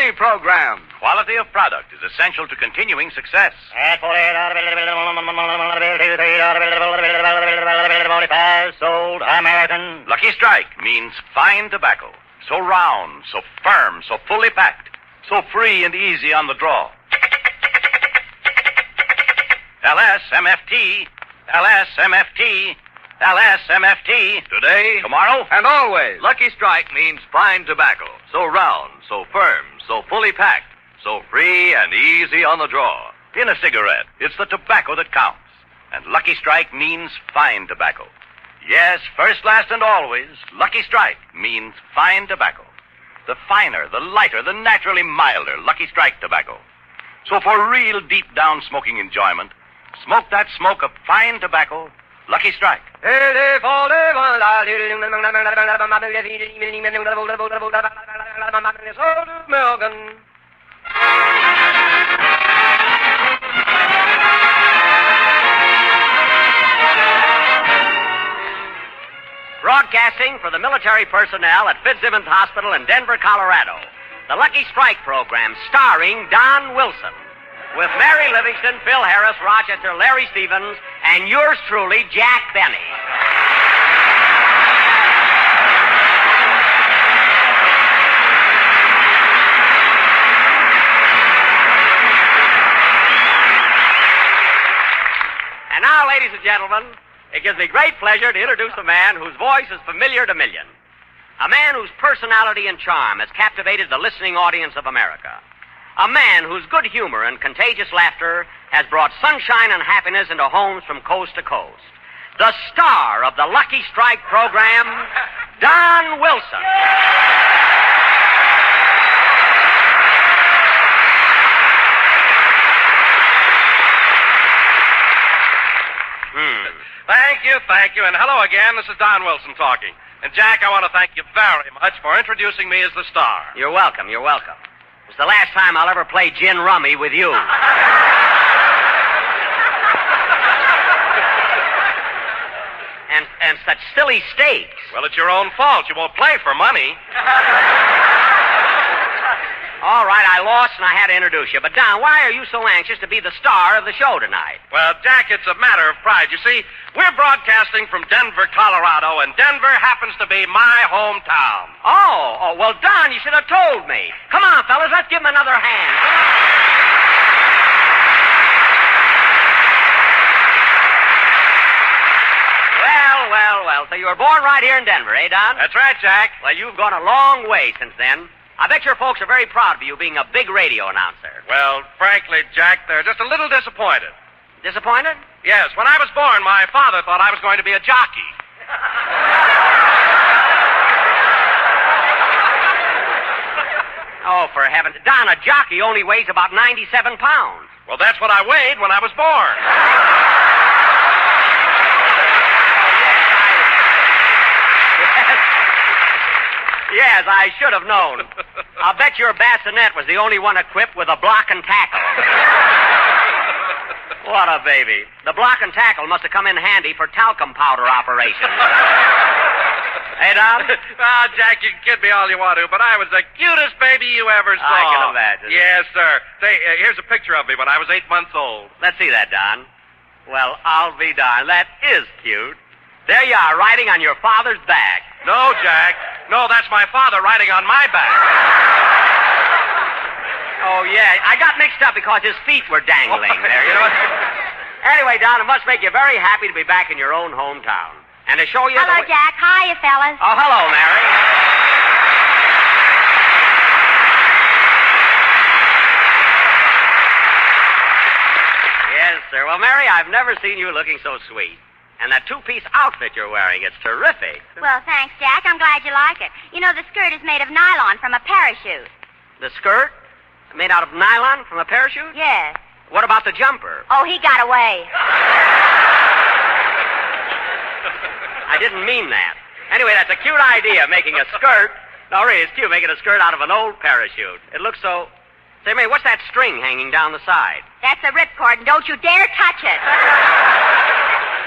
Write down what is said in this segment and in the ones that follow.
Money program. Quality of product is essential to continuing success. Sold American. Lucky Strike means fine tobacco. So round, so firm, so fully packed, so free and easy on the draw. LSMFT, LSMFT, LSMFT. Today, Tomorrow, and always. Lucky Strike means fine tobacco. So round, so firm, so fully packed, so free and easy on the draw. In a cigarette, it's the tobacco that counts. And Lucky Strike means fine tobacco. Yes, first, last, and always, Lucky Strike means fine tobacco. The finer, the lighter, the naturally milder Lucky Strike tobacco. So for real deep-down smoking enjoyment, smoke that smoke of fine tobacco, Lucky Strike. Broadcasting for the military personnel at Fitzsimmons Hospital in Denver, Colorado. The Lucky Strike program starring Don Wilson. With Mary Livingston, Phil Harris, Rochester, Larry Stevens, and yours truly, Jack Benny. And now, ladies and gentlemen, it gives me great pleasure to introduce a man whose voice is familiar to millions. A man whose personality and charm has captivated the listening audience of America. A man whose good humor and contagious laughter has brought sunshine and happiness into homes from coast to coast. The star of the Lucky Strike program, Don Wilson. Thank you, and hello again. This is Don Wilson talking. And, Jack, I want to thank you very much for introducing me as the star. You're welcome. It's the last time I'll ever play gin rummy with you. and such silly stakes. Well, it's your own fault. You won't play for money. All right, I lost and I had to introduce you. But, Don, why are you so anxious to be the star of the show tonight? Well, Jack, it's a matter of pride. You see, we're broadcasting from Denver, Colorado, and Denver happens to be my hometown. Oh, well, Don, you should have told me. Come on, fellas, let's give him another hand. Well, so you were born right here in Denver, eh, Don? That's right, Jack. Well, you've gone a long way since then. I bet your folks are very proud of you being a big radio announcer. Well, frankly, Jack, they're just a little disappointed. Disappointed? Yes, when I was born, my father thought I was going to be a jockey. Oh, for heaven's sake. Don, a jockey only weighs about 97 pounds. Well, that's what I weighed when I was born. Yes, I should have known. I'll bet your bassinet was the only one equipped with a block and tackle. What a baby. The block and tackle must have come in handy for talcum powder operations. Hey, Don? Ah, Jack, you can kid me all you want to, but I was the cutest baby you ever saw. I can imagine. Yes, sir. Say, here's a picture of me when I was 8 months old. Let's see that, Don. Well, I'll be darned. That is cute. There you are, riding on your father's back. No, Jack. No, that's my father riding on my back. Oh, yeah. I got mixed up because his feet were dangling there, you know. Anyway, Don, it must make you very happy to be back in your own hometown. And to show you... Hello, Jack. Hiya, fellas. Oh, hello, Mary. Yes, sir. Well, Mary, I've never seen you looking so sweet. And that two-piece outfit you're wearing, it's terrific. Well, thanks, Jack. I'm glad you like it. You know, the skirt is made of nylon from a parachute. The skirt? Made out of nylon from a parachute? Yes. What about the jumper? Oh, he got away. I didn't mean that. Anyway, that's a cute idea, making a skirt. No, really, it's cute, making a skirt out of an old parachute. It looks so... Say, Mary, what's that string hanging down the side? That's a ripcord, and don't you dare touch it.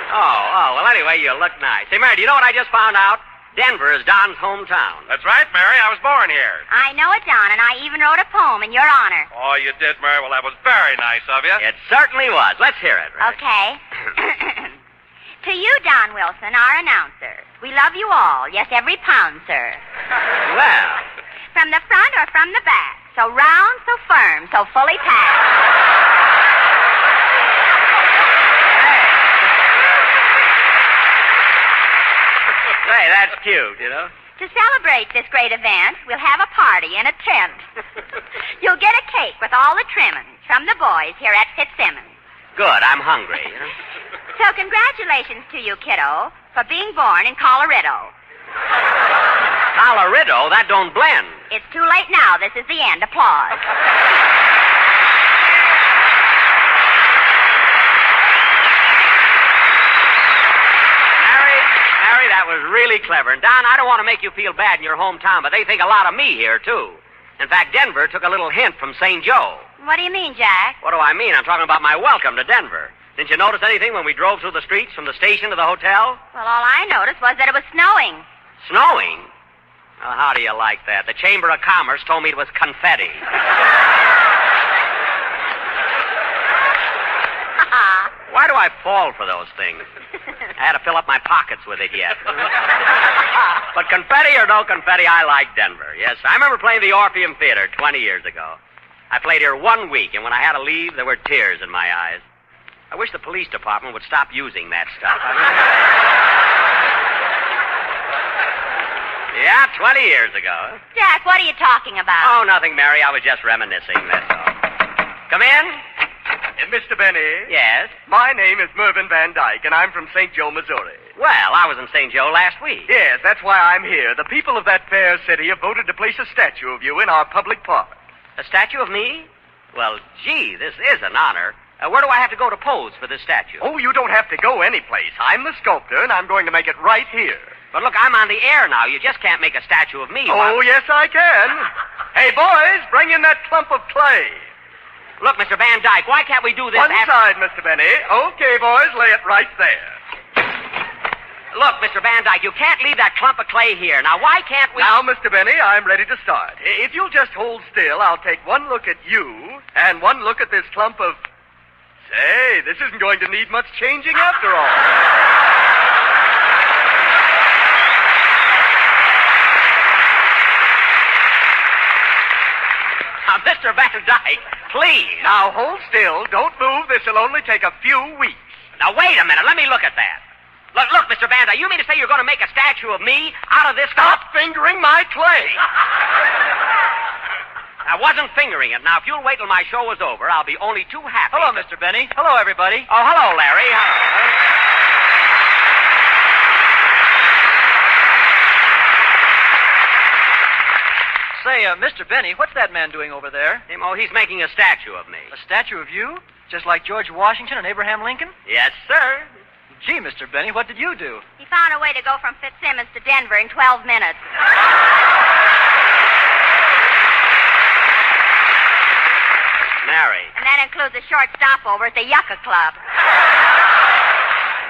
Oh, well, anyway, you look nice. Say, Mary, do you know what I just found out? Denver is Don's hometown. That's right, Mary. I was born here. I know it, Don, and I even wrote a poem in your honor. Oh, you did, Mary? Well, that was very nice of you. It certainly was. Let's hear it, Ray. Okay. To you, Don Wilson, our announcer. We love you all. Yes, every pound, sir. Well, From the front or from the back. So round, so firm, so fully packed. say, that's cute, you know. To celebrate this great event, we'll have a party in a tent. You'll get a cake with all the trimmings from the boys here at Fitzsimmons. Good, I'm hungry, you know. So congratulations to you, kiddo, for being born in Colorado. Colorado? That don't blend. It's too late now. This is the end. Applause. Mary, that was really clever. And, Don, I don't want to make you feel bad in your hometown, but they think a lot of me here, too. In fact, Denver took a little hint from St. Joe. What do you mean, Jack? What do I mean? I'm talking about my welcome to Denver. Didn't you notice anything when we drove through the streets from the station to the hotel? Well, all I noticed was that it was snowing. Snowing? Well, how do you like that? The Chamber of Commerce told me it was confetti. Why do I fall for those things? I had to fill up my pockets with it yet. But confetti or no confetti, I like Denver. Yes, I remember playing the Orpheum Theater 20 years ago. I played here 1 week, and when I had to leave, there were tears in my eyes. I wish the police department would stop using that stuff. Yeah, 20 years ago. Jack, what are you talking about? Oh, nothing, Mary. I was just reminiscing, that's all. Come in. Mr. Benny? Yes? My name is Mervyn Van Dyke, and I'm from St. Joe, Missouri. Well, I was in St. Joe last week. Yes, that's why I'm here. The people of that fair city have voted to place a statue of you in our public park. A statue of me? Well, gee, this is an honor. Where do I have to go to pose for this statue? Oh, you don't have to go anyplace. I'm the sculptor, and I'm going to make it right here. But look, I'm on the air now. You just can't make a statue of me. Oh, yes, I can. Hey, boys, bring in that clump of clay. Look, Mr. Van Dyke, why can't we do this One side, Mr. Benny. Okay, boys, lay it right there. Look, Mr. Van Dyke, you can't leave that clump of clay here. Now, why can't we... Now, Mr. Benny, I'm ready to start. If you'll just hold still, I'll take one look at you and one look at this clump of... Say, this isn't going to need much changing after all. Now, Mr. Van Dyke, please. Now, hold still. Don't move. This'll only take a few weeks. Now, wait a minute. Let me look at that. Look, Mr. Van Dyke, you mean to say you're going to make a statue of me out of this... Stop fingering my clay. I wasn't fingering it. Now, if you'll wait till my show is over, I'll be only too happy. Hello, Mr. Benny. Hello, everybody. Oh, hello, Larry. Say, Mr. Benny, what's that man doing over there? Oh, he's making a statue of me. A statue of you? Just like George Washington and Abraham Lincoln? Yes, sir. Gee, Mr. Benny, what did you do? He found a way to go from Fitzsimmons to Denver in 12 minutes. Mary. And that includes a short stopover at the Yucca Club.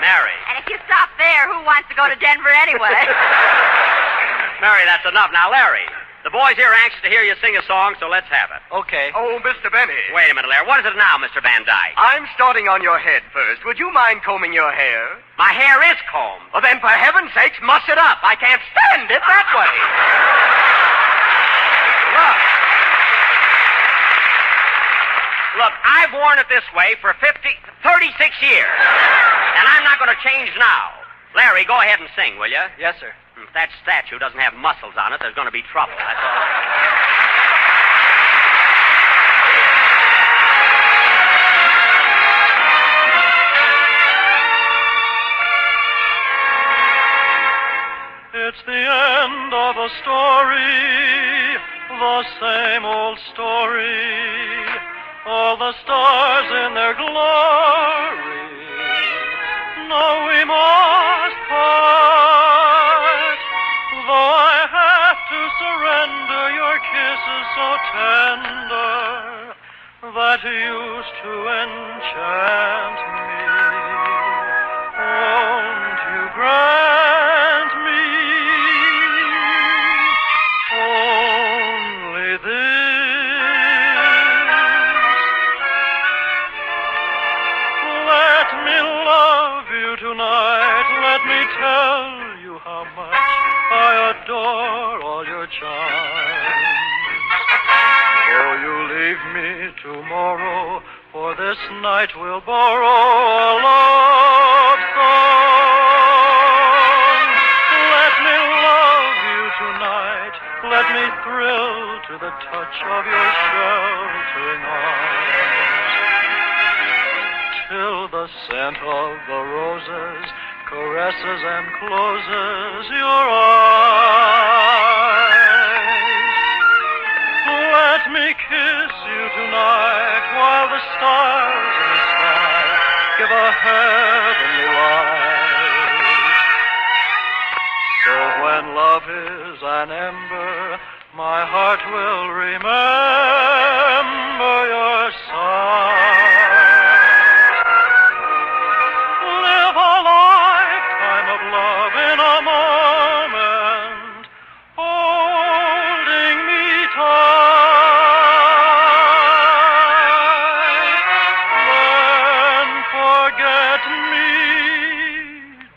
Mary. And if you stop there, who wants to go to Denver anyway? Mary, that's enough. Now, Larry, the boys here are anxious to hear you sing a song, so let's have it. Okay. Oh, Mr. Benny. Wait a minute, Larry. What is it now, Mr. Van Dyke? I'm starting on your head first. Would you mind combing your hair? My hair is combed. Well, then, for heaven's sakes, muss it up. I can't stand it that way. Look, I've worn it this way for 36 years. And I'm not going to change now. Larry, go ahead and sing, will you? Yes, sir. If that statue doesn't have muscles on it, there's going to be trouble. That's all. It's the end of a story, the same old story. All the stars in their glory. No, we must part. Though I have to surrender your kisses so tender that used to enchant me. Won't you grant me this night we'll borrow a love song. Let me love you tonight. Let me thrill to the touch of your sheltering arms. Till the scent of the roses caresses and closes your eyes. Let me kiss you tonight while the stars in the sky give a heavenly light. So when love is an ember, my heart will remember your sight. Live a lifetime of love in a moment, holding me tight. Then forget me,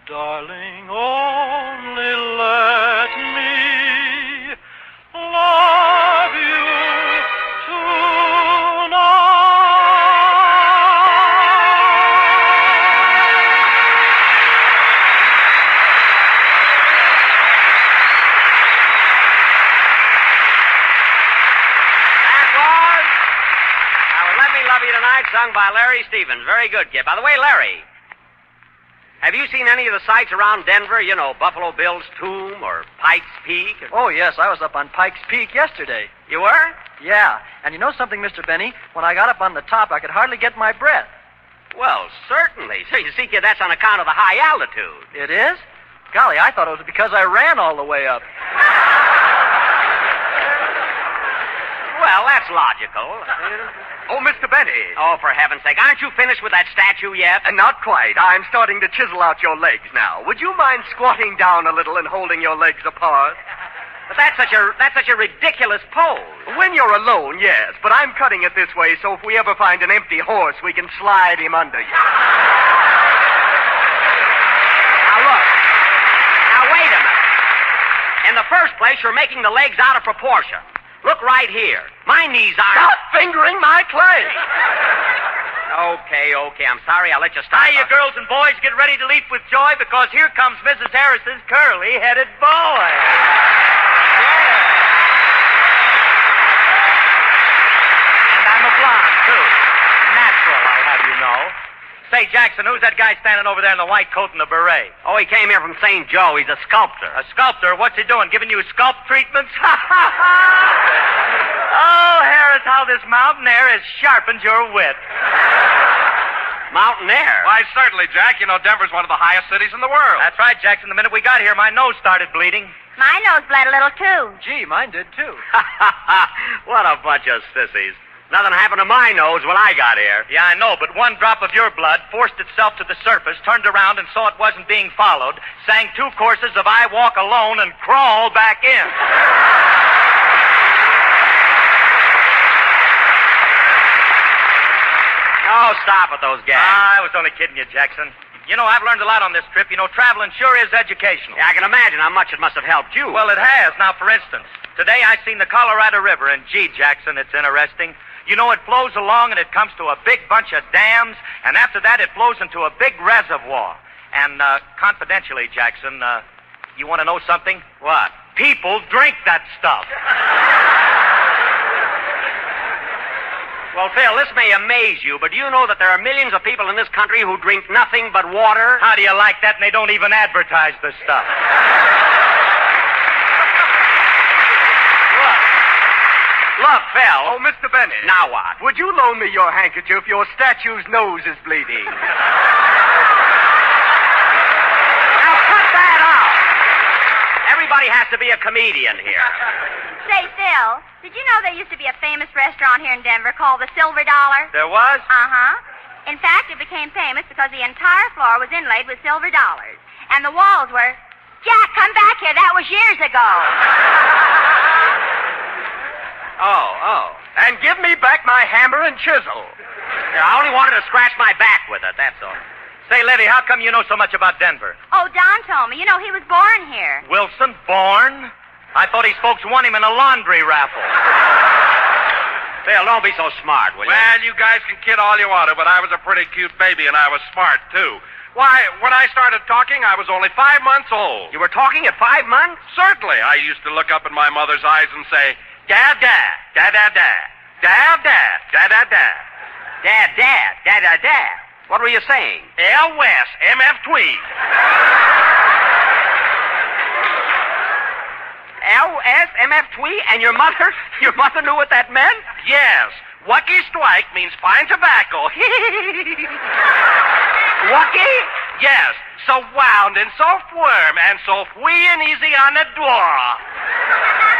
darling, only let me love you Tonight, sung by Larry Stevens. Very good, kid. By the way, Larry, have you seen any of the sights around Denver? You know, Buffalo Bill's tomb or Pike's Peak? Oh, yes, I was up on Pike's Peak yesterday. You were? Yeah, and you know something, Mr. Benny? When I got up on the top, I could hardly get my breath. Well, certainly. So you see, kid, that's on account of the high altitude. It is? Golly, I thought it was because I ran all the way up. Well, that's logical. Oh, Mr. Benny. Oh, for heaven's sake, aren't you finished with that statue yet? Not quite. I'm starting to chisel out your legs now. Would you mind squatting down a little and holding your legs apart? But that's such a ridiculous pose. When you're alone, yes, but I'm cutting it this way so if we ever find an empty horse, we can slide him under you. Now, look. Now, wait a minute. In the first place, you're making the legs out of proportion. Look right here. My knees aren't... Stop fingering my clay! Okay. I'm sorry. I'll let you stop. Hiya, girls and boys. Get ready to leap with joy because here comes Mrs. Harris's curly-headed boy. And I'm a blonde, too. Natural, I'll have you know. Say, Jackson, who's that guy standing over there in the white coat and the beret? Oh, he came here from St. Joe. He's a sculptor. A sculptor? What's he doing? Giving you scalp treatments? Oh, Harris, how this mountain air has sharpened your wit. Mountain air? Why, certainly, Jack. You know, Denver's one of the highest cities in the world. That's right, Jackson. The minute we got here, my nose started bleeding. My nose bled a little, too. Gee, mine did, too. What a bunch of sissies. Nothing happened to my nose when I got here. Yeah, I know, but one drop of your blood forced itself to the surface, turned around and saw it wasn't being followed, sang 2 courses of I Walk Alone, and crawled back in. Oh, stop with those gags. I was only kidding you, Jackson. You know, I've learned a lot on this trip. You know, traveling sure is educational. Yeah, I can imagine how much it must have helped you. Well, it has. Now, for instance, today I seen the Colorado River, and gee, Jackson, it's interesting. You know, it flows along and it comes to a big bunch of dams, and after that it flows into a big reservoir. And, confidentially, Jackson, you want to know something? What? People drink that stuff. Well, Phil, this may amaze you, but do you know that there are millions of people in this country who drink nothing but water? How do you like that? And they don't even advertise the stuff. Look, Phil. Oh, Mr. Benny. Now what? Would you loan me your handkerchief? Your statue's nose is bleeding. Now cut that out. Everybody has to be a comedian here. Say, Phil, did you know there used to be a famous restaurant here in Denver called the Silver Dollar? There was? Uh-huh. In fact, it became famous because the entire floor was inlaid with silver dollars. And the walls were... Jack, come back here. That was years ago. Oh. And give me back my hammer and chisel. Here, I only wanted to scratch my back with it, that's all. Say, Levy, how come you know so much about Denver? Oh, Don told me. You know, he was born here. Wilson, born? I thought his folks won him in a laundry raffle. Phil, don't be so smart, will you? Well, you guys can kid all you want to, but I was a pretty cute baby, and I was smart, too. Why, when I started talking, I was only 5 months old. You were talking at 5 months? Certainly. I used to look up in my mother's eyes and say, Dad, Dad, Dad, Dad, Dad, Dad, Dad, Dad, Dad, Dad. Dad, Dad, Dad, Dad, Dad. What were you saying? L. West, M.F. Tweed. L.S.M.F. Twee, and your mother knew what that meant? Yes. Wucky Strike means fine tobacco. Wucky? Yes. So wound and so firm and so free and easy on the door.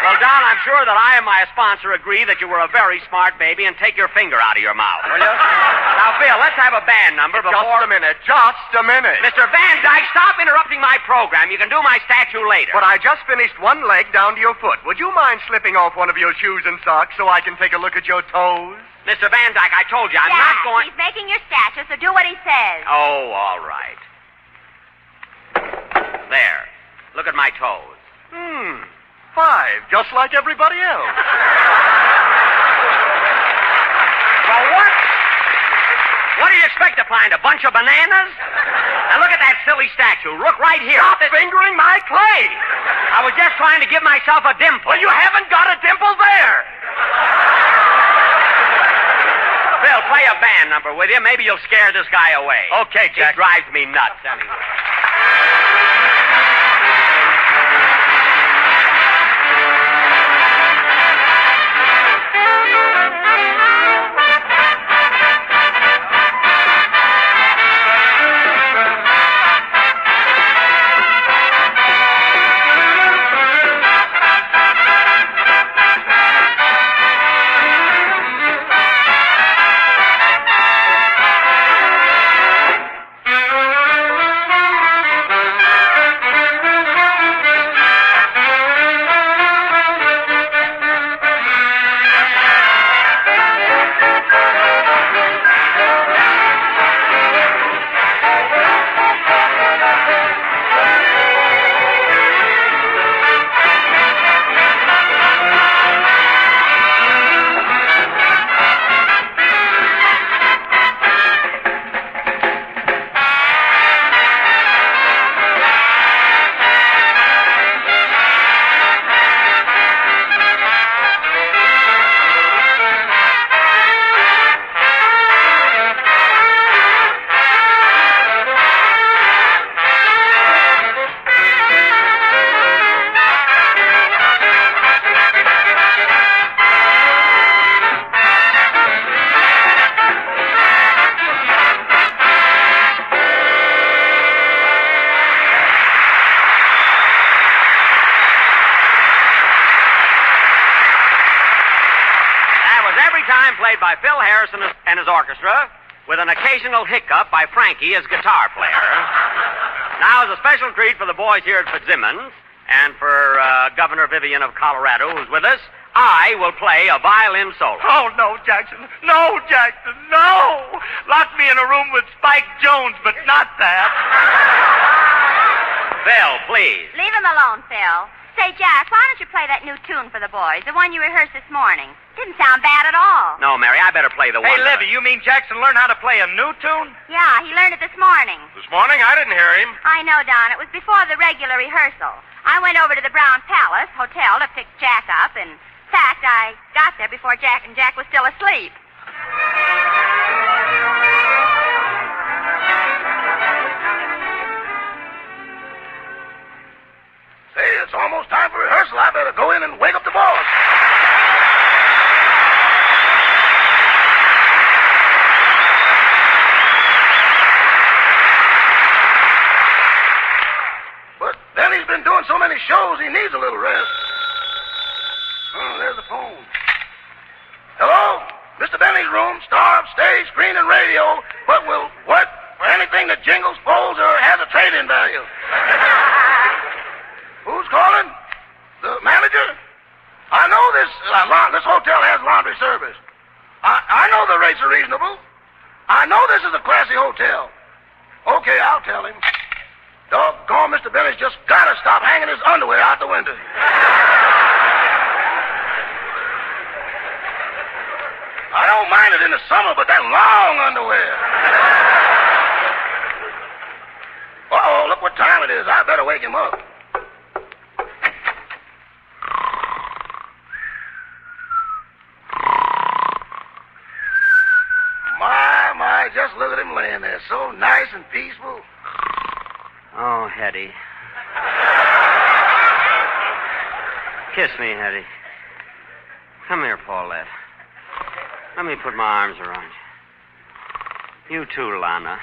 Well, Don, I'm sure that I and my sponsor agree that you were a very smart baby, and take your finger out of your mouth, will you? Now, Phil, let's have a band number before... Just a minute. Mr. Van Dyke, stop interrupting my program. You can do my statue later. But I just finished one leg down to your foot. Would you mind slipping off one of your shoes and socks so I can take a look at your toes? Mr. Van Dyke, I told you, I'm Jack, not going... he's making your statue, so do what he says. Oh, all right. There. Look at my toes. 5, just like everybody else. Well, what? What do you expect to find, a bunch of bananas? Now, look at that silly statue. Look right here. Stop fingering my clay. I was just trying to give myself a dimple. Well, you haven't got a dimple there. Phil, play a band number with you. Maybe you'll scare this guy away. Okay, Jack. He drives me nuts, anyway. Played by Phil Harrison and his orchestra, with an occasional hiccup by Frankie as guitar player. Now, as a special treat for the boys here at Fitzsimmons, and for Governor Vivian of Colorado, who's with us, I will play a violin solo. Oh, no, Jackson. No, Jackson, no. Lock me in a room with Spike Jones, but not that. Phil, please. Leave him alone, Phil. Say, Jack, why don't you play that new tune for the boys, the one you rehearsed this morning? Didn't sound bad at all. No, Mary, I better play the one. Hey, Livy, you mean Jackson learned how to play a new tune? Yeah, he learned it this morning. This morning, I didn't hear him. I know, Don. It was before the regular rehearsal. I went over to the Brown Palace Hotel to pick Jack up, and in fact, I got there before Jack was still asleep. Hey, it's almost time for rehearsal. I better go in and wake up the boss. But then he's been doing so many shows, he needs a little rest. Oh, there's the phone. Hello? Mr. Benny's room, star of stage, screen, and radio, but will work for anything that jingles, folds, or has a trade-in value. Who's calling? The manager? I know this hotel has laundry service. I know the rates are reasonable. I know this is a classy hotel. Okay, I'll tell him. Doggone, Mr. Benny's just got to stop hanging his underwear out the window. I don't mind it in the summer, but that long underwear. Uh-oh, look what time it is. I better wake him up. My, just look at him laying there. So nice and peaceful. Oh, Hetty. Kiss me, Hetty. Come here, Paulette. Let me put my arms around you. You too, Lana.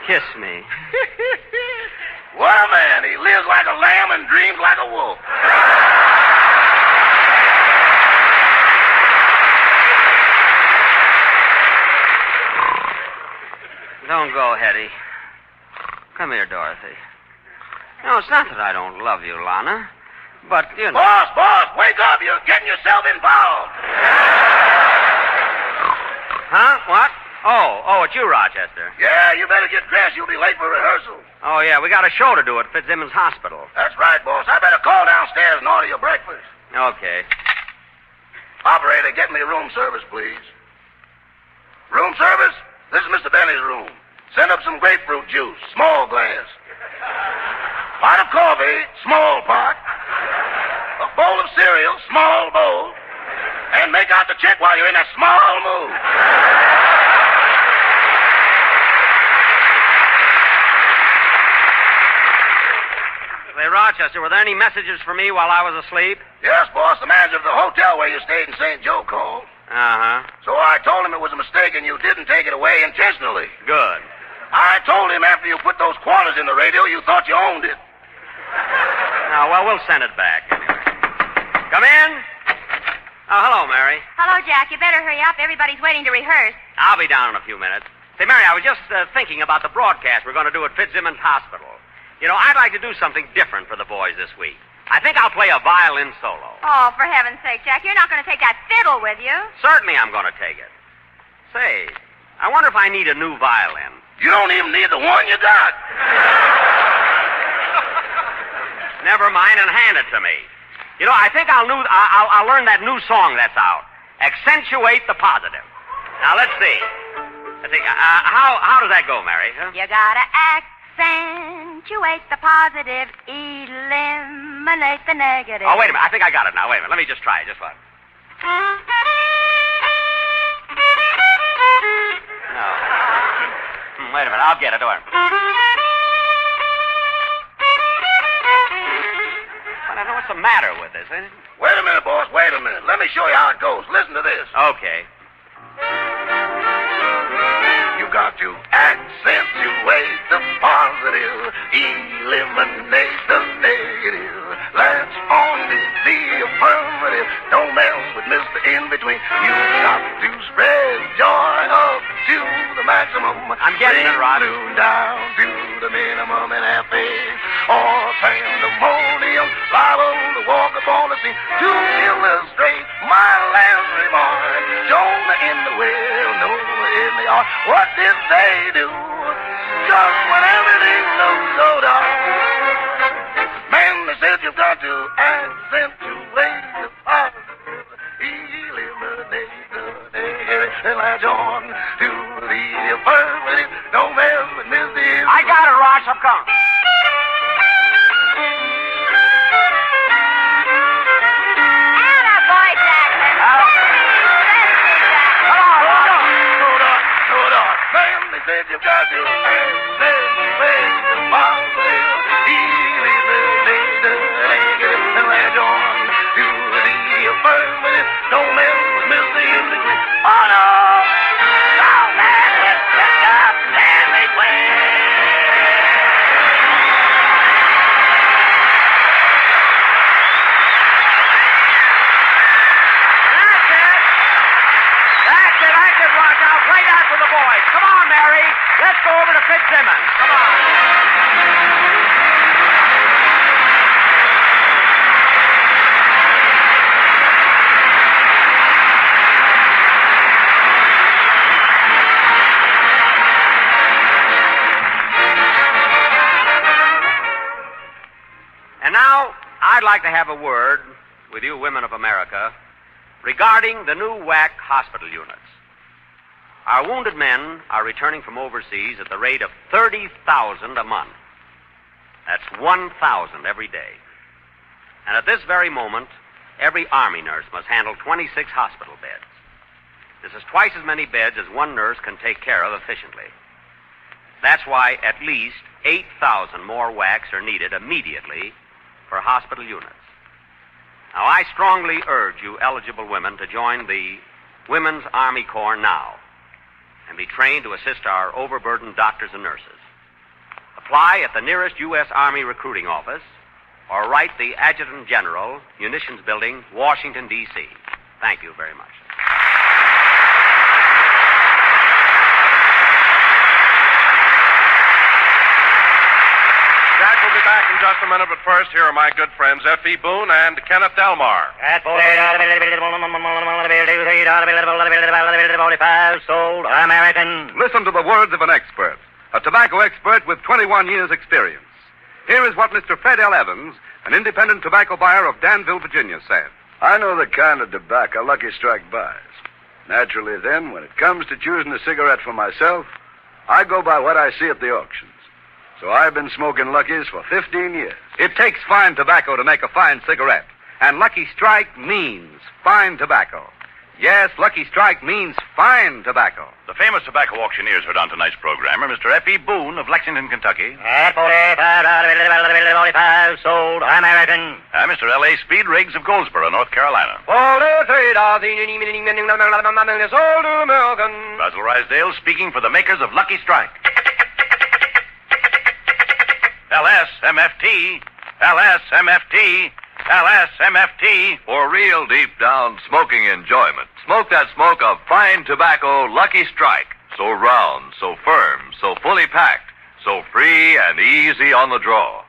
Kiss me. What a man. He lives like a lamb and dreams like a wolf. Don't go, Hetty. Come here, Dorothy. No, it's not that I don't love you, Lana. But, you know... Boss, wake up. You're getting yourself involved. Huh? What? Oh, it's you, Rochester. Yeah, you better get dressed. You'll be late for rehearsal. Oh, yeah, we got a show to do at Fitzsimmons Hospital. That's right, boss. I better call downstairs and order your breakfast. Okay. Operator, get me room service, please. Room service? This is Mr. Benny's room. Send up some grapefruit juice, small glass. Pot of coffee, small pot. A bowl of cereal, small bowl. And make out the check while you're in that small mood. Say, Rochester, were there any messages for me while I was asleep? Yes, boss. The manager of the hotel where you stayed in St. Joe called. Uh-huh. So I told him it was a mistake and you didn't take it away intentionally. Good. I told him after you put those quarters in the radio, you thought you owned it. Now, well, we'll send it back anyway. Come in. Oh, hello, Mary. Hello, Jack. You better hurry up. Everybody's waiting to rehearse. I'll be down in a few minutes. Say, Mary, I was just thinking about the broadcast we're going to do at Fitzsimmons Hospital. You know, I'd like to do something different for the boys this week. I think I'll play a violin solo. Oh, for heaven's sake, Jack. You're not going to take that fiddle with you. Certainly I'm going to take it. Say, I wonder if I need a new violin. You don't even need the one you got. Never mind and hand it to me. You know, I think I'll learn that new song that's out. Accentuate the positive. Now, let's see. How does that go, Mary? Huh? You gotta accentuate the positive, eliminate the negative. Oh, wait a minute. I think I got it now. Wait a minute. Let me just try it. Just one. No. Wait a minute. I'll get it. Don't worry. I don't know what's the matter with this. Wait a minute, boss. Wait a minute. Let me show you how it goes. Listen to this. Okay. You got to accentuate the positive, eliminate the negative. Latch on to the affirmative. Don't mess with Mr. In-Between. You got to spread joy up to the maximum. I'm getting it, Rod. Bring down to the minimum and happy. Or pandemonium, liable to walk upon the scene. To illustrate my last remark, Jonah in the well, Noah in the ark. What did they do? Just when everything looked so dark. Man, they said you've got to accentuate the positive, eliminate the negative, and latch on to the affirmative. Don't mess with Mr. I got it, Ross. I'm coming. Said you've got to accentuate the positive, eliminate the negative, and latch on to the affirmative. Don't mess with Mr. In-Between. Oh, no! Don't mess with Mr. In-Between. That's it, Rock. I'll play that for the boys. Come on, Mary. Let's go over to Fitzsimmons. Come on. And now, I'd like to have a word with you women of America regarding the new WAC hospital units. Our wounded men are returning from overseas at the rate of 30,000 a month. That's 1,000 every day. And at this very moment, every Army nurse must handle 26 hospital beds. This is twice as many beds as one nurse can take care of efficiently. That's why at least 8,000 more WACs are needed immediately for hospital units. Now, I strongly urge you eligible women to join the Women's Army Corps now and be trained to assist our overburdened doctors and nurses. Apply at the nearest U.S. Army recruiting office or write the Adjutant General, Munitions Building, Washington, D.C. Thank you very much. Jack will be back in just a minute, but first, here are my good friends, F.E. Boone and Kenneth Delmar. Sold American. Listen to the words of an expert, a tobacco expert with 21 years' experience. Here is what Mr. Fred L. Evans, an independent tobacco buyer of Danville, Virginia, said. I know the kind of tobacco Lucky Strike buys. Naturally, then, when it comes to choosing a cigarette for myself, I go by what I see at the auctions. So I've been smoking Lucky's for 15 years. It takes fine tobacco to make a fine cigarette, and Lucky Strike means fine tobacco. Yes, Lucky Strike means fine tobacco. The famous tobacco auctioneers heard on tonight's program are Mr. F.E. Boone of Lexington, Kentucky. At 45, sold American. And Mr. L.A. Speed Riggs of Goldsboro, North Carolina. Basil Rysdale speaking for the makers of Lucky Strike. LSMFT, LSMFT, LSMFT. For real deep down smoking enjoyment. Smoke that smoke of fine tobacco Lucky Strike. So round, so firm, so fully packed, so free and easy on the draw.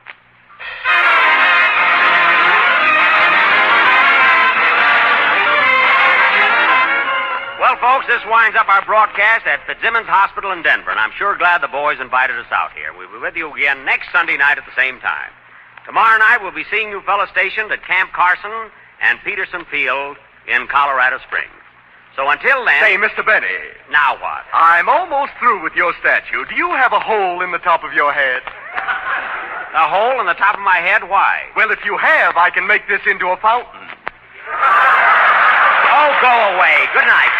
Well, folks, this winds up our broadcast at Fitzsimmons Hospital in Denver, and I'm sure glad the boys invited us out here. We'll be with you again next Sunday night at the same time. Tomorrow night, we'll be seeing you fellas stationed at Camp Carson and Peterson Field in Colorado Springs. So until then... Say, Mr. Benny. Now what? I'm almost through with your statue. Do you have a hole in the top of your head? A hole in the top of my head? Why? Well, if you have, I can make this into a fountain. Oh, go away. Good night.